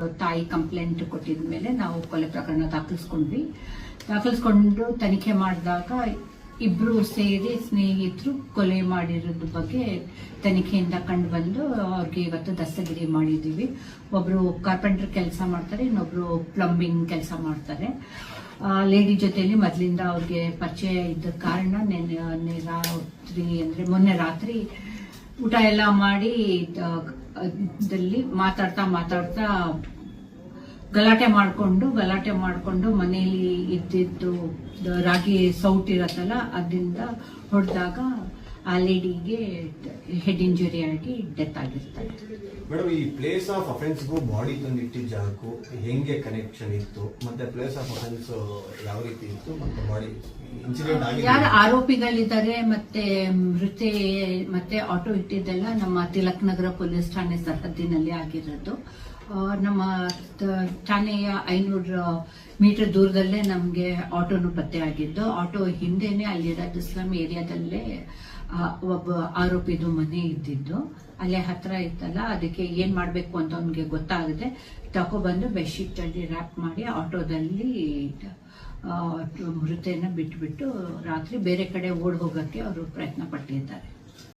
ತಾಯಿ ಕಂಪ್ಲೇಂಟ್ ಕೊಟ್ಟಿದ ಮೇಲೆ ನಾವು ಕೊಲೆ ಪ್ರಕರಣ ದಾಖಲಿಸ್ಕೊಂಡು ತನಿಖೆ ಮಾಡಿದಾಗ ಇಬ್ರು ಸೇರಿ ಸ್ನೇಹಿತರು ಕೊಲೆ ಮಾಡಿರೋದ್ರ ಬಗ್ಗೆ ತನಿಖೆಯಿಂದ ಕಂಡು ಬಂದು ಅವ್ರಿಗೆ ಇವತ್ತು ದಸ್ತಗಿರಿ ಮಾಡಿದ್ದೀವಿ. ಒಬ್ರು ಕಾರ್ಪೆಂಟರ್ ಕೆಲಸ ಮಾಡ್ತಾರೆ, ಇನ್ನೊಬ್ರು ಪ್ಲಂಬಿಂಗ್ ಕೆಲಸ ಮಾಡ್ತಾರೆ. ಲೇಡಿ ಜೊತೆಲಿ ಮೊದಲಿಂದ ಅವ್ರಿಗೆ ಪರಿಚಯ ಇದ್ದ ಕಾರಣ ಮೊನ್ನೆ ರಾತ್ರಿ ಊಟ ಎಲ್ಲ ಮಾಡಿ ಮಾತಾಡ್ತಾ ಗಲಾಟೆ ಮಾಡಿಕೊಂಡು ಮನೆಯಲ್ಲಿ ಇದ್ದಿದ್ದು ರಾಗಿ ಸೌಟ್ ಇರತ್ತಲ್ಲ ಅದರಿಂದ ಹೊಡೆದಾಗ ಆ ಲೇಡಿಗೆ ಹೆಡ್ ಇಂಜುರಿ ಆಗಿ ಡೆತ್ ಆಗಿರ್ತಾರೆ. ಮೇಡಮ್, ಈ ಪ್ಲೇಸ್ ಆಫ್ ಅಫೆನ್ಸ್ಗೂ ಬಾಡಿ ತಂದು ಇಟ್ಟಿದ್ದ ಜಾಗಕ್ಕೂ ಹೆಂಗೆ ಕನೆಕ್ಷನ್ ಇತ್ತು, ಮತ್ತೆ ಪ್ಲೇಸ್ ಆಫ್ ಅಫೆನ್ಸ್ ಯಾವ ರೀತಿ ಇತ್ತು, ಮತ್ತೆ ಬಾಡಿ ಇನ್ಸಿಡೆಂಟ್ ಆಗಿದೆ ಯಾರು ಆರೋಪಿಗಳಿದ್ದಾರೆ ಮತ್ತೆ ಮೃತೆ ಮತ್ತೆ ಆಟೋ ಇಟ್ಟಿದ್ದೆಲ್ಲ ನಮ್ಮ ತಿಲಕ್ ನಗರ ಪೊಲೀಸ್ ಠಾಣೆ ಸರಹದ್ದಿನಲ್ಲಿ ಆಗಿರೋದು. ನಮ್ಮ ಠಾಣೆಯ 500 ಮೀಟರ್ ದೂರದಲ್ಲೇ ನಮಗೆ ಆಟೋನು ಪತ್ತೆ ಆಗಿದ್ದು. ಆಟೋ ಹಿಂದೆನೆ ಅಲ್ಲಿರೋದು ಸ್ಲಮ್ ಏರಿಯಾದಲ್ಲೇ ಒಬ್ಬ ಆರೋಪಿದು ಮನೆ ಇದ್ದಿದ್ದು. ಅಲ್ಲೇ ಹತ್ರ ಇತ್ತಲ್ಲ, ಅದಕ್ಕೆ ಏನ್ ಮಾಡ್ಬೇಕು ಅಂತ ಅವ್ನಿಗೆ ಗೊತ್ತಾಗದೆ ತಗೊಬಂದು ಬೆಡ್ಶೀಟ್ ಅಲ್ಲಿ ರ್ಯಾಪ್ ಮಾಡಿ ಆಟೋದಲ್ಲಿ ಮೃತೆಯನ್ನ ಬಿಟ್ಬಿಟ್ಟು ರಾತ್ರಿ ಬೇರೆ ಕಡೆ ಓಡ್ ಹೋಗಕ್ಕೆ ಅವರು ಪ್ರಯತ್ನ ಪಟ್ಟಿದ್ದಾರೆ.